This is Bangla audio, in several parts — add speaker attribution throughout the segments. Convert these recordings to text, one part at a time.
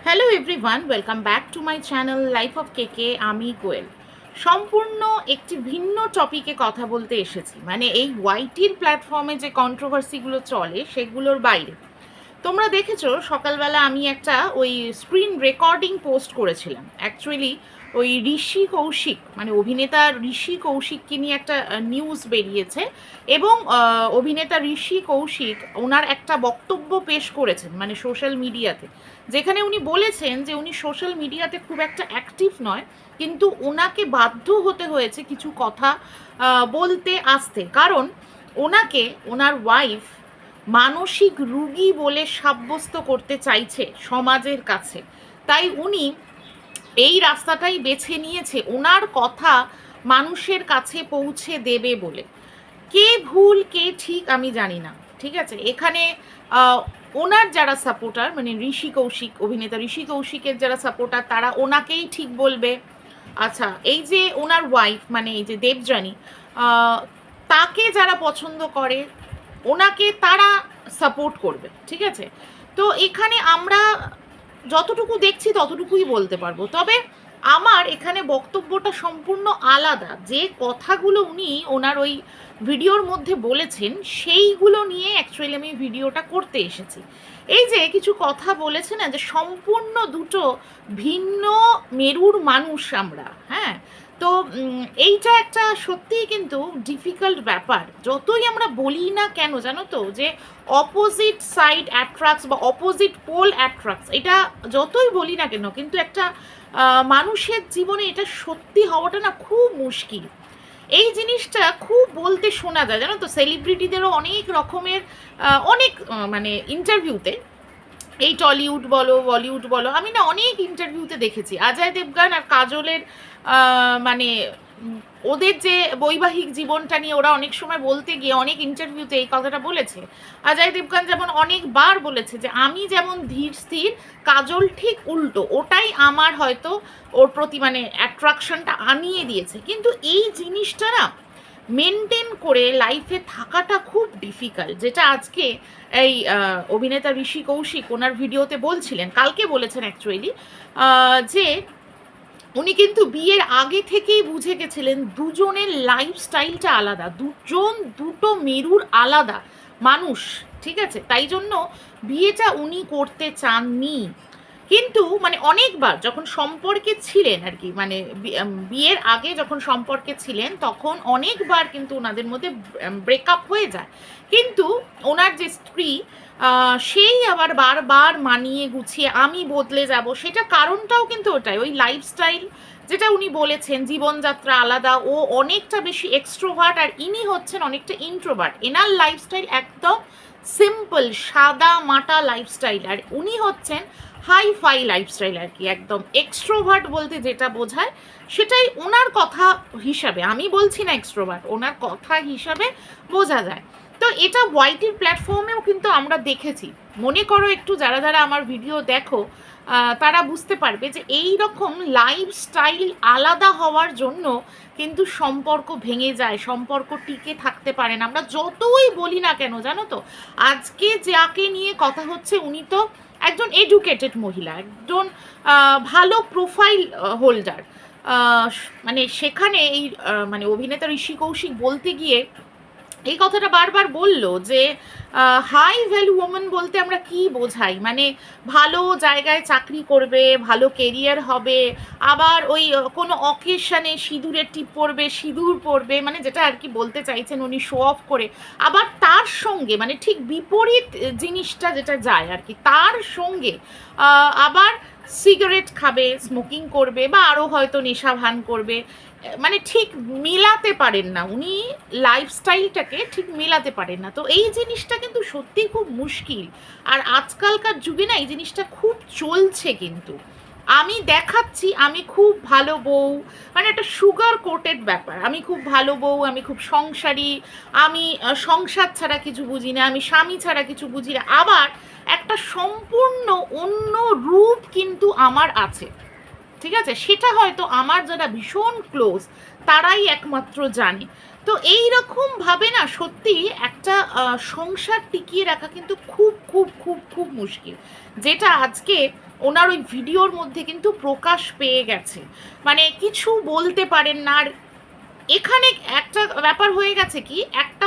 Speaker 1: Hello everyone, welcome back to my channel life of কেকে। আমি কোয়েল সম্পূর্ণ একটি ভিন্ন টপিকে কথা বলতে এসেছি। মানে এই ওয়াইটির প্ল্যাটফর্মে যে কন্ট্রোভার্সিগুলো চলে সেগুলোর বাইরে। তোমরা দেখেছো সকালবেলা আমি একটা ওই স্ক্রিন রেকর্ডিং পোস্ট করেছিলাম। অ্যাকচুয়ালি ওই ঋষি কৌশিক, মানে অভিনেতা ঋষি কৌশিককে নিয়ে একটা নিউজ বেরিয়েছে এবং অভিনেতা ঋষি কৌশিক ওনার একটা বক্তব্য পেশ করেছেন মানে সোশ্যাল মিডিয়াতে, যেখানে উনি বলেছেন যে উনি সোশ্যাল মিডিয়াতে খুব একটা অ্যাক্টিভ নয়, কিন্তু ওনাকে বাধ্য হতে হয়েছে কিছু কথা বলতে আসতে, কারণ ওনাকে ওনার ওয়াইফ মানসিক রুগী বলে সাব্যস্ত করতে চাইছে সমাজের কাছে। তাই উনি এই রাস্তাটাই বেছে নিয়েছে ওনার কথা মানুষের কাছে পৌঁছে দেবে বলে। কে ভুল কে ঠিক আমি জানি না, ঠিক আছে। এখানে ওনার যারা সাপোর্টার, মানে ঋষি কৌশিক, অভিনেতা ঋষি কৌশিকের যারা সাপোর্টার, তারা ওনাকেই ঠিক বলবে। আচ্ছা, এই যে ওনার ওয়াইফ মানে এই যে দেবযানী, তাকে যারা পছন্দ করে ওনাকে তারা সাপোর্ট করবে, ঠিক আছে। তো এখানে আমরা যতটুকু দেখছি ততটুকুই বলতে পারবো, তবে আমার এখানে বক্তব্যটা সম্পূর্ণ আলাদা। যে কথাগুলো উনি ওনার ওই ভিডিওর মধ্যে বলেছেন সেইগুলো নিয়ে অ্যাকচুয়ালি আমি ভিডিওটা করতে এসেছি। এই যে কিছু কথা বলেছে না, যে সম্পূর্ণ দুটো ভিন্ন মেরুর মানুষ আমরা, হ্যাঁ। তো এইটা একটা সত্যিই কিন্তু ডিফিকাল্ট ব্যাপার। যতই আমরা বলি না কেন জানো তো, যে অপোজিট সাইড অ্যাট্রাক্টস বা অপোজিট পোল অ্যাট্রাক্টস, এটা যতই বলি না কেন, কিন্তু একটা মানুষের জীবনে এটা সত্যি হওয়াটা না খুব মুশকিল। এই জিনিসটা খুব বলতে শোনা যায় জানো তো, সেলিব্রিটিদেরও অনেক রকমের অনেক মানে ইন্টারভিউতে, এই টলিউড বলো বলিউড বলো, আমি না অনেক ইন্টারভিউতে দেখেছি অজয় দেবগান আর কাজলের মানে ওদের যে বৈবাহিক জীবনটা নিয়ে ওরা অনেক সময় বলতে গিয়ে অনেক ইন্টারভিউতে এই কথাটা বলেছে। অজয় দেবগান যেমন অনেকবার বলেছে যে আমি যেমন ধীর স্থির, কাজল ঠিক উল্টো, ওটাই আমার হয়তো ওর প্রতি মানে অ্যাট্রাকশনটা আনিয়ে দিয়েছে। কিন্তু এই জিনিসটা না মেনটেন করে লাইফে থাকাটা খুব ডিফিকাল্ট, যেটা আজকে এই অভিনেতা ঋষি কৌশিক ওনার ভিডিওতে বলছিলেন, কালকে বলেছেন অ্যাকচুয়ালি, যে উনি কিন্তু বিয়ের আগে থেকেই বুঝে গেছিলেন দুজনের লাইফস্টাইলটা আলাদা, দুজন দুটো মেরুর আলাদা মানুষ, ঠিক আছে। তাই জন্য বিয়েটা উনি করতে চাননি। কিন্তু মানে অনেকবার যখন সম্পর্কে ছিলেন আর কি, মানে বিয়ের আগে যখন সম্পর্কে ছিলেন তখন অনেকবার কিন্তু ওনাদের মধ্যে ব্রেকআপ হয়ে যায়, কিন্তু ওনার যে স্ত্রী সেই আবার বারবার মানিয়ে গুছিয়ে আমি বদলে যাব, সেটা কারণটাও কিন্তু ওটাই, ওই লাইফস্টাইল যেটা উনি বলেছেন, জীবনযাত্রা আলাদা। ও অনেকটা বেশি এক্সট্রোভার্ট আর ইনি হচ্ছেন অনেকটা ইন্ট্রোভার্ট। এনার লাইফস্টাইল একদম সিম্পল সাদা মাটা লাইফস্টাইল, আর উনি হচ্ছেন হাই ফাই লাইফস্টাইল আর কি, একদম এক্সট্রোভার্ট বলতে যেটা বোঝায় সেটাই ওনার কথা হিসাবে, আমি বলছি না এক্সট্রোভার্ট, ওনার কথা হিসাবে বোঝা যায়। তো এটা ওয়াইটির প্ল্যাটফর্মেও কিন্তু আমরা দেখেছি। মনে করো একটু যারা যারা আমার ভিডিও দেখো তারা বুঝতে পারবে যে এই রকম লাইফস্টাইল আলাদা হওয়ার জন্য কিন্তু সম্পর্ক ভেঙে যায়, সম্পর্ক টিকে থাকতে পারে না। আমরা যতই বলি না কেন জানো তো, আজকে যাকে নিয়ে কথা হচ্ছে উনি তো একজন এডুকেটেড মহিলা, একজন ভালো প্রোফাইল হোল্ডার। মানে সেখানে এই মানে অভিনেতা ঋষি কৌশিক বলতে গিয়ে এই কথাটা বারবার বলল যে হাই ভ্যালু ওমেন বলতে আমরা কি বোঝাই, মানে ভালো জায়গায় চাকরি করবে, ভালো কেরিয়ার হবে, আবার ওই কোনো অকেশনে সিঁদুরের টিপ পরবে, সিঁদুর পরবে, মানে যেটা আর কি বলতে চাইছেন উনি শো অফ করে। আবার তার সঙ্গে মানে ঠিক বিপরীত জিনিসটা যেটা যায় আর কি, তার সঙ্গে আবার সিগারেট খাবে, স্মোকিং করবে, বা আরও হয়তো নেশা ভান করবে। মানে ঠিক মেলাতে পারেন না উনি, লাইফস্টাইলটাকে ঠিক মেলাতে পারেন না। তো এই জিনিসটা কিন্তু সত্যি খুব মুশকিল, আর আজকালকার যুগে না এই জিনিসটা খুব চলছে। কিন্তু আমি দেখাচ্ছি আমি খুব ভালো বউ, মানে একটা সুগার কোটেড ব্যাপার, আমি খুব ভালো বউ, আমি খুব সংসারী, আমি সংসার ছাড়া কিছু বুঝি না, আমি স্বামী ছাড়া কিছু বুঝি না, আবার একটা সম্পূর্ণ অন্য রূপ কিন্তু আমার আছে, ঠিক আছে। সেটা হয়তো আমার যারা ভীষণ ক্লোজ তারাই একমাত্র জানে। তো এই রকম ভাবে না সত্যি একটা সংসার টিকিয়ে রাখা কিন্তু খুব খুব খুব খুব মুশকিল, যেটা আজকে ওনার ওই ভিডিওর মধ্যে কিন্তু প্রকাশ পেয়ে গেছে, মানে কিছু বলতে পারেন না। আর এখানে একটা ব্যাপার হয়ে গেছে কি, একটা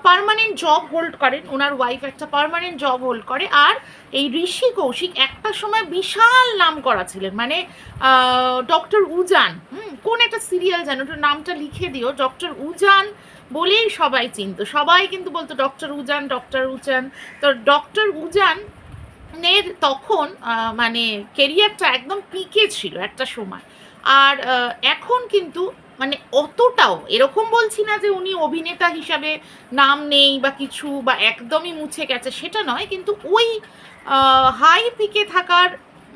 Speaker 1: পার্মানেন্ট জব হোল্ড করেন ওনার ওয়াইফ, একটা পার্মানেন্ট জব হোল্ড করে। আর এই ঋষি কৌশিক একটা সময় বিশাল নাম করা ছিলেন, মানে ডক্টর উজান, কোন একটা সিরিয়াল যেন, ওটার নামটা লিখে দিও, ডক্টর উজান বলেই সবাই চিনত, সবাই কিন্তু বলতো ডক্টর উজান, ডক্টর উজান। তো ডক্টর উজান নের তখন মানে কেরিয়ারটা একদম পিকে ছিল একটা সময়। আর এখন কিন্তু মানে অতটাও, এরকম বলছি না যে উনি অভিনেতা হিসাবে নাম নেই বা কিছু, বা একদমই মুছে গেছে, সেটা নয়, কিন্তু ওই হাই পিকে থাকার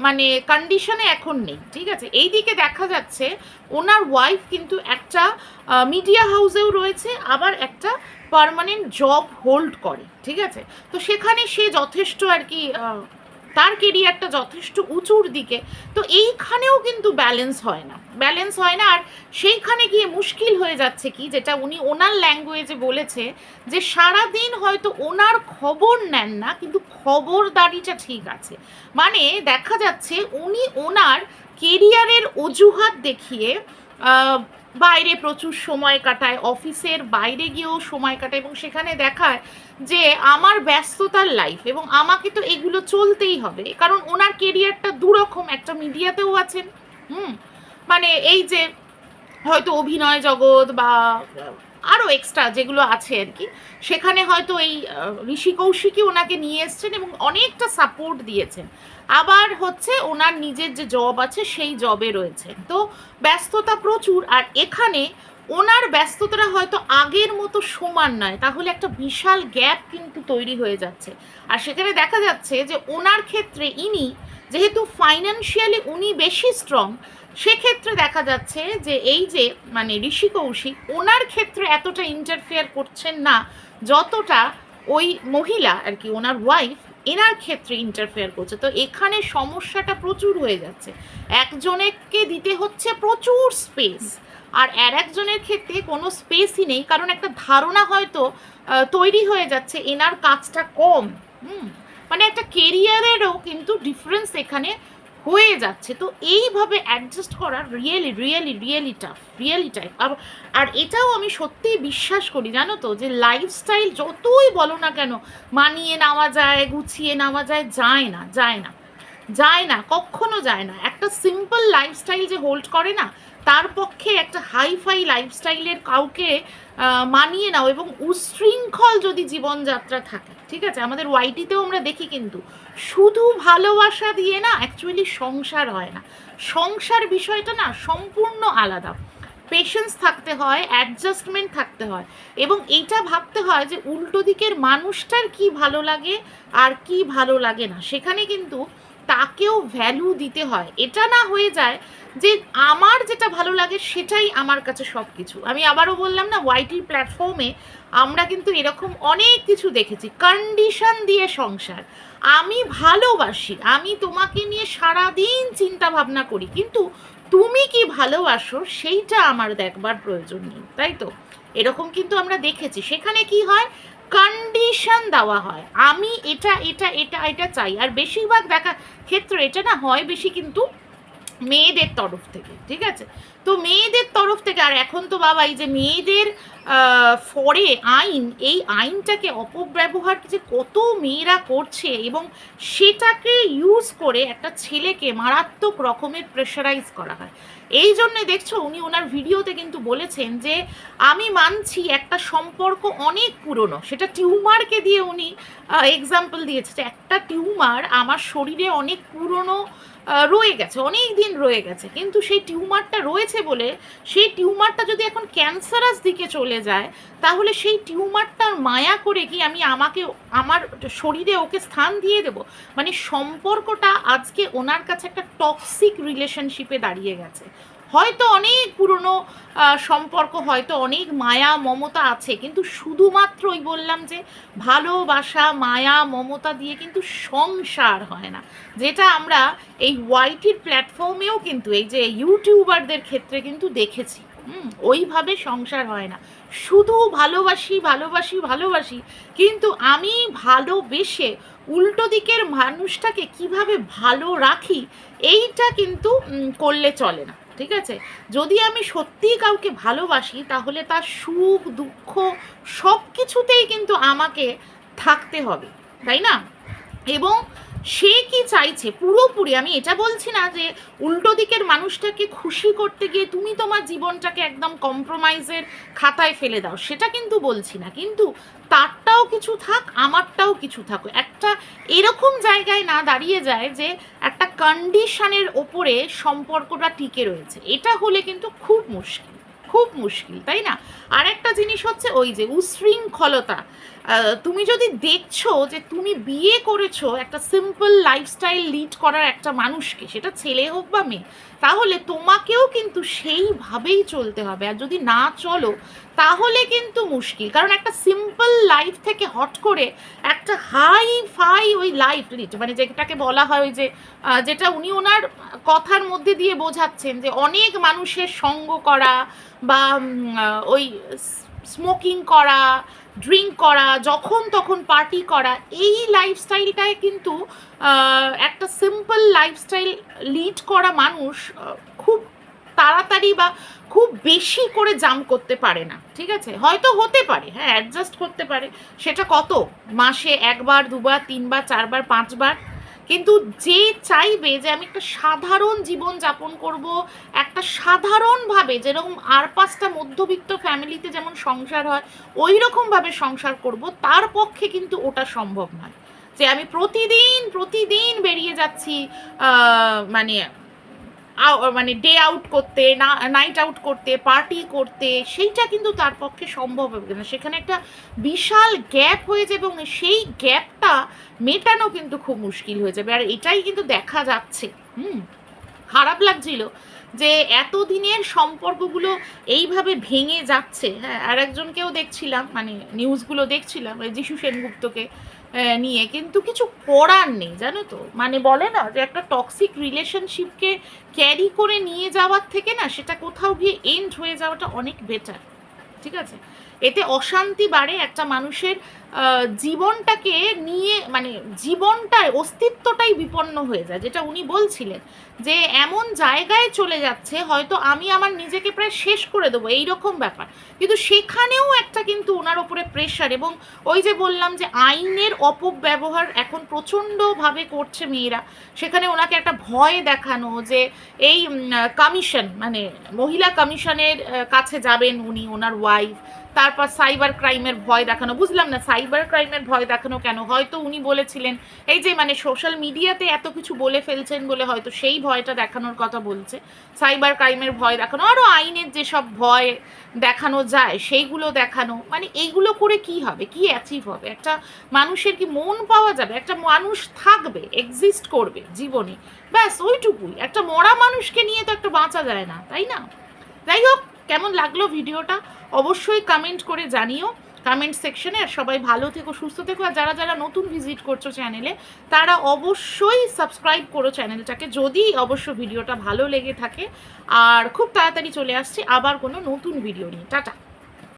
Speaker 1: মানে কন্ডিশনে এখন নেই, ঠিক আছে। এই দিকে দেখা যাচ্ছে ওনার ওয়াইফ কিন্তু একটা মিডিয়া হাউসেও রয়েছে, আবার একটা পার্মানেন্ট জব হোল্ড করে, ঠিক আছে। তো সেখানে সে যথেষ্ট আর কি তার কেরিয়ারটা যথেষ্ট উঁচুর দিকে। তো এইখানেও কিন্তু ব্যালেন্স হয় না, ব্যালেন্স হয় না। আর সেইখানে গিয়ে মুশকিল হয়ে যাচ্ছে কি, যেটা উনি ওনার ল্যাঙ্গুয়েজে বলেছে, যে সারাদিন হয়তো ওনার খবর নেন না, কিন্তু খবরদারিটা ঠিক আছে। মানে দেখা যাচ্ছে উনি ওনার কেরিয়ারের অজুহাত দেখিয়ে বাইরে প্রচুর সময় কাটায়, অফিসের বাইরে গিয়েও সময় কাটায়, এবং সেখানে দেখায় যে আমার ব্যস্ততার লাইফ এবং আমাকে তো এগুলো চলতেই হবে, কারণ ওনার কেরিয়ারটা দুরকম, একটা মিডিয়াতেও আছেন, মানে এই যে হয়তো অভিনয় জগৎ বা আরও এক্সট্রা যেগুলো আছে আর কি, সেখানে হয়তো এই ঋষি কৌশিকই ওনাকে নিয়ে এসছেন এবং অনেকটা সাপোর্ট দিয়েছেন। আবার হচ্ছে ওনার নিজের যে জব আছে সেই জবে রয়েছেন, তো ব্যস্ততা প্রচুর। আর এখানে ওনার ব্যস্ততাটা হয়তো আগের মতো সমান নয়, তাহলে একটা বিশাল গ্যাপ কিন্তু তৈরি হয়ে যাচ্ছে। আর সেখানে দেখা যাচ্ছে যে ওনার ক্ষেত্রে ইনি যেহেতু ফাইন্যান্সিয়ালি উনি বেশি স্ট্রং, সেক্ষেত্রে দেখা যাচ্ছে যে এই যে মানে ঋষি কৌশিক ওনার ক্ষেত্রে এতটা ইন্টারফেয়ার করছেন না, যতটা ওই মহিলা আর কি ওনার ওয়াইফ এনার ক্ষেত্রে ইন্টারফেয়ার করছে। তো এখানে সমস্যাটা প্রচুর হয়ে যাচ্ছে, একজনকে দিতে হচ্ছে প্রচুর স্পেস, আর একজনের ক্ষেত্রে কোনো স্পেসই নেই, কারণ একটা ধারণা হয়তো তৈরি হয়ে যাচ্ছে এনার কাজটা কম। মানে একটা কেরিয়ারেরও কিন্তু ডিফারেন্স এখানে হয়ে যাচ্ছে। তো এইভাবে অ্যাডজাস্ট করা really really really tough, really tough. আর এটাও আমি সত্যিই বিশ্বাস করি, জানো তো, যে লাইফস্টাইল যতই বলো না কেন মানিয়ে নেওয়া যায়, গুছিয়ে নেওয়া যায়, যায় না, যায় না, যায় না, কখনো যায় না। একটা সিম্পল লাইফস্টাইল যে হোল্ড করে না, তার পক্ষে একটা হাইফাই লাইফস্টাইলের কাউকে মানিয়ে নাও, এবং উশৃঙ্খল যদি জীবনযাত্রা থাকে, ঠিক আছে। আমাদের ওয়াইটিতেও আমরা দেখি কিন্তু শুধু ভালোবাসা দিয়ে না অ্যাকচুয়ালি সংসার হয় না, সংসার বিষয়টা না সম্পূর্ণ আলাদা। পেশেন্স থাকতে হয়, অ্যাডজাস্টমেন্ট থাকতে হয়, এবং এইটা ভাবতে হয় যে উল্টো দিকের মানুষটার কি ভালো লাগে আর কি ভালো লাগে না, সেখানে কিন্তু তাকেও ভ্যালু দিতে হয়। এটা না হয়ে যায় যে আমার যেটা ভালো লাগে সেটাই আমার কাছে সব কিছু। আমি আবারও বললাম না, ওয়াইটির প্ল্যাটফর্মে আমরা কিন্তু এরকম অনেক কিছু দেখেছি, কন্ডিশন দিয়ে সংসার। আমি ভালোবাসি, আমি তোমাকে নিয়ে সারাদিন চিন্তা ভাবনা করি, কিন্তু তুমি কি ভালোবাসো সেইটা আমার দেখবার প্রয়োজন নেই, তাই তো? এরকম কিন্তু আমরা দেখেছি। সেখানে কি হয়, কন্ডিশন দেওয়া হয়, আমি এটা এটা এটা এটা চাই। আর বেশিরভাগ দেখা ক্ষেত্রে এটা না হয় বেশি কিন্তু মেয়েদের তরফ থেকে, ঠিক আছে। তো মেয়েদের তরফ থেকে, আর এখন তো বাবা এই যে মেয়েদের ফরে আইন, এই আইনটাকে অপব্যবহার যে কত মেয়েরা করছে, এবং সেটাকে ইউজ করে একটা ছেলেকে মারাত্মক রকমের প্রেশারাইজ করা হয়। এই জন্যে দেখছো উনি ওনার ভিডিওতে কিন্তু বলেছেন যে আমি মানছি একটা সম্পর্ক অনেক পুরনো, সেটা টিউমারকে দিয়ে উনি এক্সাম্পল দিয়েছে, যে একটা টিউমার আমার শরীরে অনেক পুরনো রয়ে গেছে, অনেক দিন রয়ে গেছে, কিন্তু সেই টিউমারটা রয়েছে বলে সেই টিউমারটা যদি এখন ক্যান্সারাস দিকে চলে যায়, তাহলে সেই টিউমারটার মায়া করে কি আমি আমাকে আমার শরীরে ওকে স্থান দিয়ে দেব? মানে সম্পর্কটা আজকে ওনার কাছে একটা টক্সিক রিলেশনশিপে দাঁড়িয়ে গেছে। হয়তো অনেক পুরনো সম্পর্ক, হয়তো অনেক মায়া মমতা আছে, কিন্তু শুধুমাত্রই বললাম যে ভালোবাসা মায়া মমতা দিয়ে কিন্তু সংসার হয় না, যেটা আমরা এই ওয়াইটির প্ল্যাটফর্মেও কিন্তু এই যে ইউটিউবারদের ক্ষেত্রে কিন্তু দেখেছি। ওইভাবে সংসার হয় না। শুধু ভালোবাসি ভালোবাসি ভালোবাসি, কিন্তু আমি ভালোবেসে উল্টো দিকের মানুষটাকে কিভাবে ভালো রাখি এইটা কিন্তু করলে চলে না, ঠিক আছে? যদি আমি সত্যিই কাউকে ভালোবাসি তাহলে তার সুখ দুঃখ সব কিছুতেই কিন্তু আমাকে থাকতে হবে, তাই না? এবং সে কি চাইছে পুরোপুরি, আমি এটা বলছি না যে উল্টো দিকের মানুষটাকে খুশি করতে গিয়ে তুমি তোমার জীবনটাকে একদম কম্প্রোমাইজের খাতায় ফেলে দাও, সেটা কিন্তু বলছি না, কিন্তু তারটাও কিছু থাক আমারটাও কিছু থাক, একটা এরকম জায়গায় না দাঁড়িয়ে যায় যে একটা কন্ডিশনের ওপরে সম্পর্কটা টিকে রয়েছে, এটা হলে কিন্তু খুব মুশকিল, খুব মুশকিল, তাই না? আর একটা জিনিস হচ্ছে ওই যে উশৃঙ্খলতা। তুমি যদি দেখছো যে তুমি বিয়ে করেছো একটা সিম্পল লাইফস্টাইল লিড করার একটা মানুষকে, সেটা ছেলে হোক বা মেয়ে, তাহলে তোমাকেও কিন্তু সেইভাবেই চলতে হবে। আর যদি না চলো তাহলে কিন্তু মুশকিল, কারণ একটা সিম্পল লাইফ থেকে হট করে একটা হাই ফাই ওই লাইফ লিড, মানে যেটাকে বলা হয় ওই যে যেটা উনি ওনার কথার মধ্যে দিয়ে বোঝাচ্ছেন যে অনেক মানুষের সঙ্গ করা বা ওই স্মোকিং করা, ড্রিঙ্ক করা, যখন তখন পার্টি করা, এই লাইফস্টাইলটায় কিন্তু একটা সিম্পল লাইফস্টাইল লিড করা মানুষ খুব তাড়াতাড়ি বা খুব বেশি করে জাম্প করতে পারে না, ঠিক আছে? হয়তো হতে পারে, হ্যাঁ, অ্যাডজাস্ট করতে পারে, সেটা কত মাসে একবার দুবার তিনবার চারবার পাঁচবার, কিন্তু যে চাইবে যে আমি একটা সাধারণ জীবন যাপন করব, একটা সাধারণভাবে যেরকম আর পাঁচটা মধ্যবিত্ত ফ্যামিলিতে যেমন সংসার হয় ওই রকমভাবে সংসার করব, তার পক্ষে কিন্তু ওটা সম্ভব নয়। যে আমি প্রতিদিন প্রতিদিন বেরিয়ে যাচ্ছি মানে মানে ডে আউট করতে, না নাইট আউট করতে, পার্টি করতে, সেইটা কিন্তু তার পক্ষে সম্ভব হবে না। সেখানে একটা বিশাল গ্যাপ হয়ে যাবে এবং সেই গ্যাপটা মেটানো কিন্তু খুব মুশকিল হয়ে যাবে। আর এটাই কিন্তু দেখা যাচ্ছে। খারাপ লাগছিল যে এতদিনের সম্পর্কগুলো এইভাবে ভেঙে যাচ্ছে। হ্যাঁ, আর একজনকেও দেখছিলাম, মানে নিউজগুলো দেখছিলাম যিশু সেনগুপ্তকে নিয়ে, কিন্তু কিছু করার নেই, জানো তো? মানে বলে না যে একটা টক্সিক রিলেশনশিপকে ক্যারি করে নিয়ে যাওয়ার থেকে না সেটা কোথাও গিয়ে এন্ড হয়ে যাওয়াটা অনেক বেটার, ঠিক আছে? এতে অশান্তি বাড়ে, একটা মানুষের জীবনটাকে নিয়ে, মানে জীবনটায় অস্তিত্বটাই বিপন্ন হয়ে যায়, যেটা উনি বলছিলেন যে এমন জায়গায় চলে যাচ্ছে হয়তো আমি আমার নিজেকে প্রায় শেষ করে দেবো, এইরকম ব্যাপার। কিন্তু সেখানেও একটা কিন্তু ওনার ওপরে প্রেশার, এবং ওই যে বললাম যে আইনের অপব্যবহার এখন প্রচণ্ডভাবে করছে মেয়েরা, সেখানে ওনাকে একটা ভয় দেখানো যে এই কমিশন, মানে মহিলা কমিশনের কাছে যাবেন উনি, ওনার ওয়াইফ, তারপর সাইবার ক্রাইমের ভয় দেখানো। বুঝলাম না সাইবার ক্রাইমের ভয় দেখানো কেন, হয়তো উনি বলেছিলেন এই যে মানে সোশ্যাল মিডিয়াতে এত কিছু বলে ফেলছেন বলে হয়তো সেই ভয়টা দেখানোর কথা বলছে, সাইবার ক্রাইমের ভয় দেখানো, আরও আইনের যেসব ভয় দেখানো যায় সেইগুলো দেখানো। মানে এইগুলো করে কি হবে, কি অ্যাচিভ হবে? একটা মানুষের কি মন পাওয়া যাবে? একটা মানুষ থাকবে, এক্সিস্ট করবে জীবনে, ব্যাস ওইটুকুই। একটা মরা মানুষকে নিয়ে তো একটা বাঁচা যায় না, তাই না? যাই হোক, কেমন লাগলো ভিডিওটা অবশ্যই কমেন্ট করে জানিও কমেন্ট সেকশনে। আর সবাই ভালো থেকো, সুস্থ থেকো। আর যারা যারা নতুন ভিজিট করছো চ্যানেলে তারা অবশ্যই সাবস্ক্রাইব করো চ্যানেলটাকে, যদি অবশ্য ভিডিওটা ভালো লেগে থাকে। আর খুব তাড়াতাড়ি চলে আসছে আবার কোনো নতুন ভিডিও নিয়ে। টাটা।